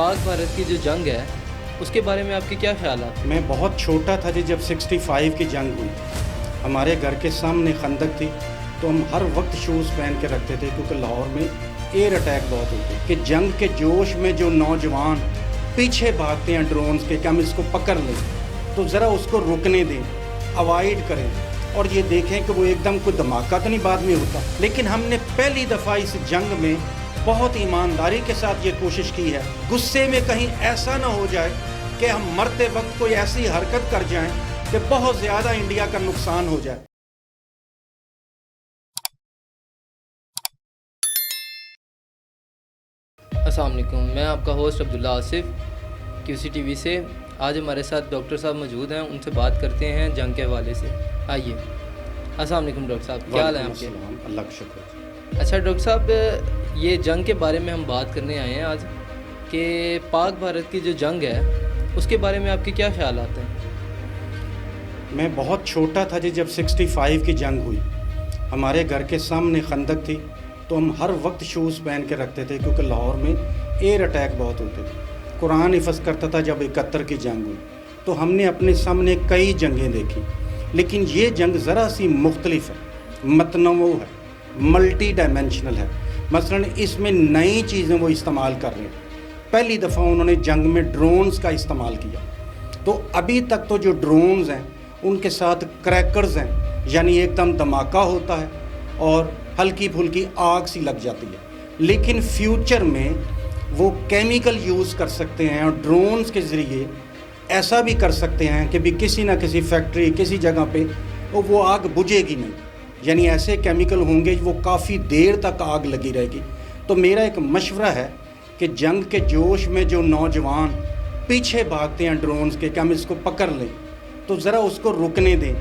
پاک بھارت کی جو جنگ ہے اس کے بارے میں آپ کے کیا خیالات ہیں؟ میں بہت چھوٹا تھا جب 65 کی جنگ ہوئی، ہمارے گھر کے سامنے خندق تھی تو ہم ہر وقت شوز پہن کے رکھتے تھے کیونکہ لاہور میں ایئر اٹیک بہت ہوتے کہ جنگ کے جوش میں جو نوجوان پیچھے بھاگتے ہیں ڈرونز کے کہ ہم اس کو پکڑ لیں تو ذرا اس کو رکنے دیں، اوائڈ کریں اور یہ دیکھیں کہ وہ ایک دم کوئی دھماکہ تو نہیں بعد میں ہوتا۔ لیکن ہم نے پہلی دفعہ اس جنگ میں بہت ایمانداری کے ساتھ یہ کوشش کی ہے، غصے میں کہیں ایسا نہ ہو جائے کہ ہم مرتے وقت کوئی ایسی حرکت کر جائیں کہ بہت زیادہ انڈیا کا نقصان ہو جائے۔ السلام علیکم، میں آپ کا ہوسٹ عبداللہ آصف QC TV سے۔ آج ہمارے ساتھ ڈاکٹر صاحب موجود ہیں، ان سے بات کرتے ہیں جنگ کے حوالے سے۔ آئیے۔ السلام علیکم ڈاکٹر صاحب، کیا حال ہے آپ کے؟ اللہ کا شکر۔ اچھا ڈاکٹر صاحب، یہ جنگ کے بارے میں ہم بات کرنے آئے ہیں آج کہ پاک بھارت کی جو جنگ ہے اس کے بارے میں آپ کے کیا خیالات ہیں؟ میں بہت چھوٹا تھا جب 65 کی جنگ ہوئی، ہمارے گھر کے سامنے خندق تھی تو ہم ہر وقت شوز پہن کے رکھتے تھے کیونکہ لاہور میں ایئر اٹیک بہت ہوتے تھے۔ قرآن حفظ کرتا تھا جب 71 کی جنگ ہوئی تو ہم نے اپنے سامنے کئی جنگیں دیکھی، لیکن یہ جنگ ذرا سی مختلف ہے، متنوع ہے، ملٹی ڈائمینشنل ہے۔ مثلا اس میں نئی چیزیں وہ استعمال کر رہے ہیں۔ پہلی دفعہ انہوں نے جنگ میں ڈرونز کا استعمال کیا، تو ابھی تک تو جو ڈرونز ہیں ان کے ساتھ کریکرز ہیں، یعنی ایک دم دھماکہ ہوتا ہے اور ہلکی پھلکی آگ سی لگ جاتی ہے، لیکن فیوچر میں وہ کیمیکل یوز کر سکتے ہیں اور ڈرونز کے ذریعے ایسا بھی کر سکتے ہیں کہ بھی کسی نہ کسی فیکٹری کسی جگہ پہ وہ آگ بجھے گی نہیں، یعنی ایسے کیمیکل ہوں گے وہ کافی دیر تک آگ لگی رہے گی۔ تو میرا ایک مشورہ ہے کہ جنگ کے جوش میں جو نوجوان پیچھے بھاگتے ہیں ڈرونز کے کہ ہم اس کو پکڑ لیں تو ذرا اس کو رکنے دیں،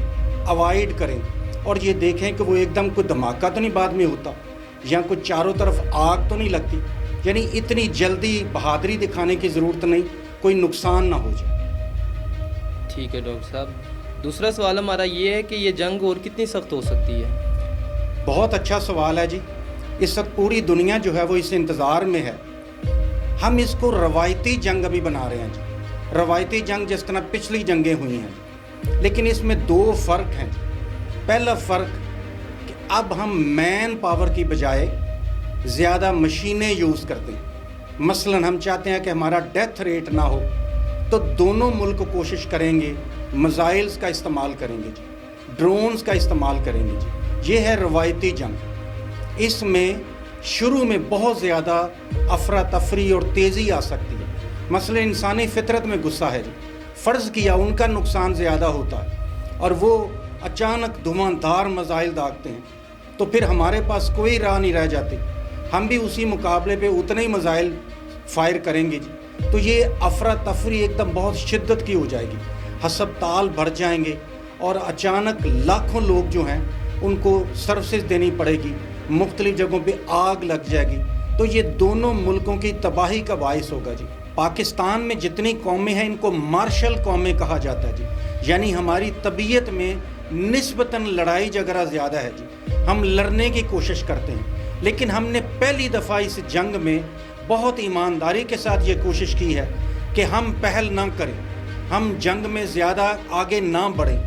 اوائڈ کریں اور یہ دیکھیں کہ وہ ایک دم کوئی دھماکہ تو نہیں بعد میں ہوتا یا کوئی چاروں طرف آگ تو نہیں لگتی، یعنی اتنی جلدی بہادری دکھانے کی ضرورت نہیں، کوئی نقصان نہ ہو جائے۔ ٹھیک ہے ڈاکٹر صاحب، دوسرا سوال ہمارا یہ ہے کہ یہ جنگ اور کتنی سخت ہو سکتی ہے؟ بہت اچھا سوال ہے جی۔ اس وقت پوری دنیا جو ہے وہ اس انتظار میں ہے۔ ہم اس کو روایتی جنگ ابھی بنا رہے ہیں جی، روایتی جنگ جس طرح پچھلی جنگیں ہوئی ہیں، لیکن اس میں دو فرق ہیں۔ پہلا فرق کہ اب ہم مین پاور کی بجائے زیادہ مشینیں یوز کرتے ہیں۔ مثلا ہم چاہتے ہیں کہ ہمارا ڈیتھ ریٹ نہ ہو تو دونوں ملک کوشش کریں گے، میزائلز کا استعمال کریں گے جی، ڈرونز کا استعمال کریں گے جی۔ یہ ہے روایتی جنگ۔ اس میں شروع میں بہت زیادہ افراتفری اور تیزی آ سکتی ہے۔ مثلا انسانی فطرت میں غصہ ہے جی، فرض کیا ان کا نقصان زیادہ ہوتا ہے اور وہ اچانک دھواں دھار میزائل داغتے ہیں تو پھر ہمارے پاس کوئی راہ نہیں رہ جاتی، ہم بھی اسی مقابلے پہ اتنے ہی میزائل فائر کریں گے جی۔ تو یہ افراتفری ایک دم بہت شدت کی ہو جائے گی، ہسپتال بھر جائیں گے اور اچانک لاکھوں لوگ جو ہیں ان کو سروسز دینی پڑے گی، مختلف جگہوں پہ آگ لگ جائے گی، تو یہ دونوں ملکوں کی تباہی کا باعث ہوگا جی۔ پاکستان میں جتنی قومیں ہیں ان کو مارشل قومیں کہا جاتا ہے جی، یعنی ہماری طبیعت میں نسبتاً لڑائی جھگڑا زیادہ ہے جی، ہم لڑنے کی کوشش کرتے ہیں، لیکن ہم نے پہلی دفعہ اس جنگ میں بہت ایمانداری کے ساتھ یہ کوشش کی ہے کہ ہم پہل نہ کریں، ہم جنگ میں زیادہ آگے نہ بڑھیں۔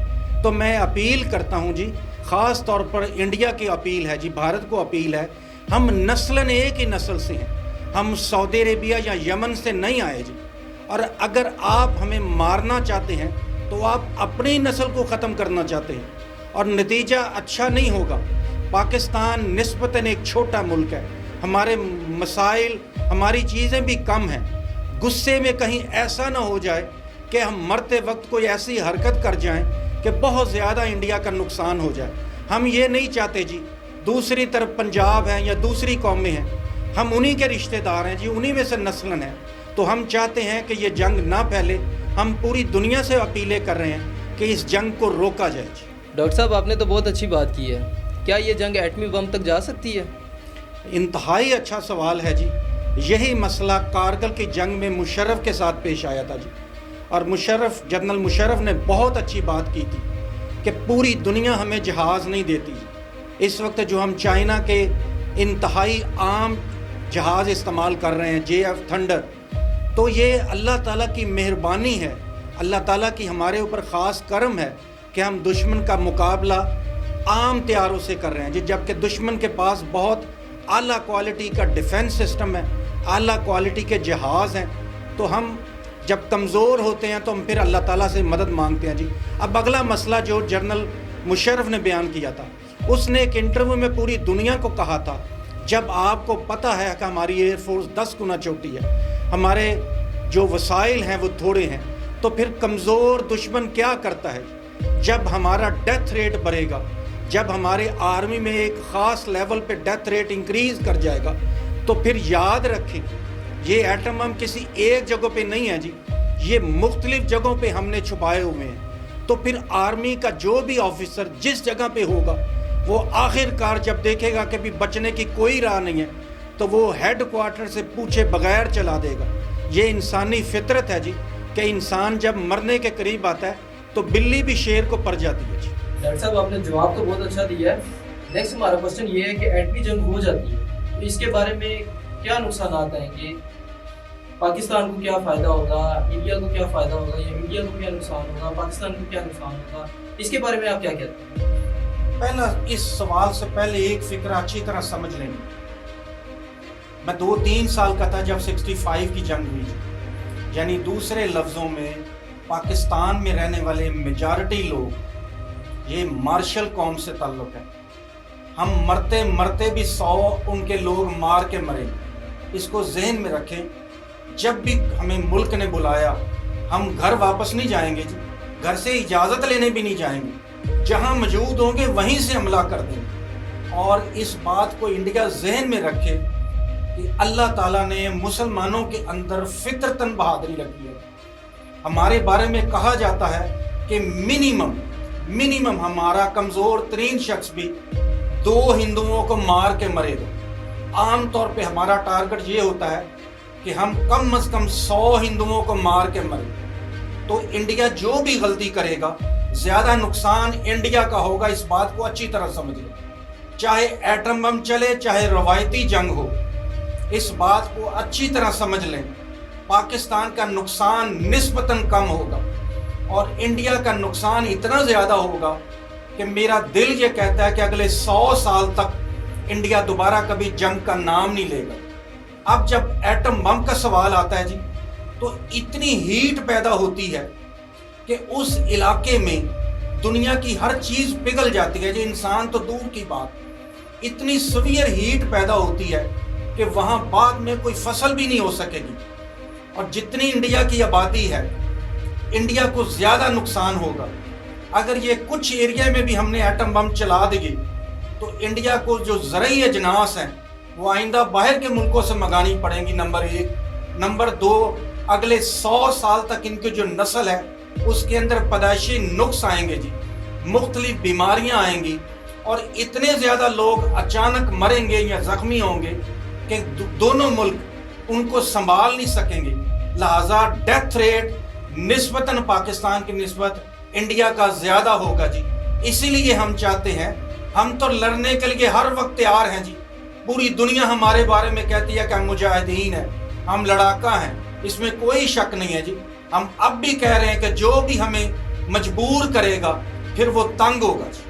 تو میں اپیل کرتا ہوں جی، خاص طور پر انڈیا کی اپیل ہے جی، بھارت کو اپیل ہے، ہم نسلاً ایک ہی نسل سے ہیں، ہم سعودی عربیہ یا یمن سے نہیں آئے جی، اور اگر آپ ہمیں مارنا چاہتے ہیں تو آپ اپنی نسل کو ختم کرنا چاہتے ہیں اور نتیجہ اچھا نہیں ہوگا۔ پاکستان نسبتاً ایک چھوٹا ملک ہے، ہمارے مسائل ہماری چیزیں بھی کم ہیں، غصے میں کہیں ایسا نہ ہو جائے کہ ہم مرتے وقت کوئی ایسی حرکت کر جائیں کہ بہت زیادہ انڈیا کا نقصان ہو جائے۔ ہم یہ نہیں چاہتے جی۔ دوسری طرف پنجاب ہیں یا دوسری قومیں ہیں، ہم انہی کے رشتہ دار ہیں جی، انہی میں سے نسلاً ہیں، تو ہم چاہتے ہیں کہ یہ جنگ نہ پھیلے۔ ہم پوری دنیا سے اپیلیں کر رہے ہیں کہ اس جنگ کو روکا جائے جی۔ ڈاکٹر صاحب، آپ نے تو بہت اچھی بات کی ہے، کیا یہ جنگ ایٹمی بم تک جا سکتی ہے؟ انتہائی اچھا سوال ہے جی۔ یہی مسئلہ کارگل کی جنگ میں مشرف کے ساتھ پیش آیا تھا جی، اور جنرل مشرف نے بہت اچھی بات کی تھی کہ پوری دنیا ہمیں جہاز نہیں دیتی جی۔ اس وقت جو ہم چائنا کے انتہائی عام جہاز استعمال کر رہے ہیں، JF تھنڈر، تو یہ اللہ تعالیٰ کی مہربانی ہے، اللہ تعالیٰ کی ہمارے اوپر خاص کرم ہے کہ ہم دشمن کا مقابلہ عام ہتھیاروں سے کر رہے ہیں جی، جبکہ دشمن کے پاس بہت اعلیٰ کوالٹی کا ڈیفنس سسٹم ہے، اعلیٰ کوالٹی کے جہاز ہیں. تو ہم جب کمزور ہوتے ہیں تو ہم پھر اللہ تعالیٰ سے مدد مانگتے ہیں جی. اب اگلا مسئلہ جو جنرل مشرف نے بیان کیا تھا، اس نے ایک انٹرویو میں پوری دنیا کو کہا تھا جب آپ کو پتہ ہے کہ ہماری ایئر فورس 10 گنا چھوٹی ہے، ہمارے جو وسائل ہیں وہ تھوڑے ہیں، تو پھر کمزور دشمن کیا کرتا ہے؟ جب ہمارا ڈیتھ ریٹ بڑھے گا، جب ہمارے آرمی میں ایک خاص لیول پہ ڈیتھ ریٹ انکریز کر جائے گا، تو پھر یاد رکھیں یہ ایٹم بم کسی ایک جگہ پہ نہیں ہے جی، یہ مختلف جگہوں پہ ہم نے چھپائے ہوئے ہیں. تو پھر آرمی کا جو بھی آفیسر جس جگہ پہ ہوگا وہ آخر کار جب دیکھے گا کہ بھی بچنے کی کوئی راہ نہیں ہے تو وہ ہیڈ کوارٹر سے پوچھے بغیر چلا دے گا. یہ انسانی فطرت ہے جی کہ انسان جب مرنے کے قریب آتا ہے تو بلی بھی شیر کو پر جاتی ہے جی. ڈاکٹر صاحب آپ نے جواب تو بہت اچھا دیا ہے. نیکسٹ ہمارا کوشچن یہ ہے کہ ایٹمی جنگ ہو جاتی ہے تو اس کے بارے میں کیا نقصانات ہیں کہ پاکستان کو کیا فائدہ ہوگا، انڈیا کو کیا فائدہ ہوگا، یا انڈیا کو کیا نقصان ہوگا، پاکستان کو کیا نقصان ہوگا، اس کے بارے میں آپ کیا کہتے ہیں؟ پہلا اس سوال سے پہلے ایک فکر اچھی طرح سمجھ لیں. میں 2-3 سال کا تھا جب 65 کی جنگ ہوئی، یعنی دوسرے لفظوں میں پاکستان میں رہنے والے میجارٹی لوگ یہ مارشل قوم سے تعلق ہے. ہم مرتے مرتے بھی 100 ان کے لوگ مار کے مریں. اس کو ذہن میں رکھیں. جب بھی ہمیں ملک نے بلایا ہم گھر واپس نہیں جائیں گے جی، گھر سے اجازت لینے بھی نہیں جائیں گے، جہاں موجود ہوں گے وہیں سے حملہ کر دیں گے. اور اس بات کو انڈیا ذہن میں رکھے کہ اللہ تعالیٰ نے مسلمانوں کے اندر فطرتاً بہادری رکھی ہے. ہمارے بارے میں کہا جاتا ہے کہ منیمم ہمارا کمزور ترین شخص بھی 2 ہندوؤں کو مار کے مرے گا. عام طور پہ ہمارا ٹارگٹ یہ ہوتا ہے کہ ہم کم از کم 100 ہندوؤں کو مار کے مریں. تو انڈیا جو بھی غلطی کرے گا زیادہ نقصان انڈیا کا ہوگا. اس بات کو اچھی طرح سمجھ لیں. چاہے ایٹم بم چلے چاہے روایتی جنگ ہو، اس بات کو اچھی طرح سمجھ لیں. پاکستان کا نقصان نسبتاً کم ہوگا اور انڈیا کا نقصان اتنا زیادہ ہوگا کہ میرا دل یہ کہتا ہے کہ اگلے 100 سال تک انڈیا دوبارہ کبھی جنگ کا نام نہیں لے گا. اب جب ایٹم بم کا سوال آتا ہے جی تو اتنی ہیٹ پیدا ہوتی ہے کہ اس علاقے میں دنیا کی ہر چیز پگھل جاتی ہے جی. انسان تو دور کی بات، اتنی سویئر ہیٹ پیدا ہوتی ہے کہ وہاں بعد میں کوئی فصل بھی نہیں ہو سکے گی. اور جتنی انڈیا کی آبادی ہے انڈیا کو زیادہ نقصان ہوگا. اگر یہ کچھ ایریا میں بھی ہم نے ایٹم بم چلا دیے تو انڈیا کو جو زرعی اجناس ہیں وہ آئندہ باہر کے ملکوں سے منگانی پڑیں گی. نمبر 1. نمبر 2، اگلے 100 سال تک ان کی جو نسل ہے اس کے اندر پیدائشی نقص آئیں گے جی، مختلف بیماریاں آئیں گی اور اتنے زیادہ لوگ اچانک مریں گے یا زخمی ہوں گے کہ دونوں ملک ان کو سنبھال نہیں سکیں گے. لہٰذا ڈیتھ ریٹ نسبتاً پاکستان کی نسبت انڈیا کا زیادہ ہوگا جی. اسی لیے ہم چاہتے ہیں، ہم تو لڑنے کے لیے ہر وقت تیار ہیں جی. پوری دنیا ہمارے بارے میں کہتی ہے کہ ہم مجاہدین ہیں، ہم لڑاکا ہیں، اس میں کوئی شک نہیں ہے جی. ہم اب بھی کہہ رہے ہیں کہ جو بھی ہمیں مجبور کرے گا پھر وہ تنگ ہوگا جی.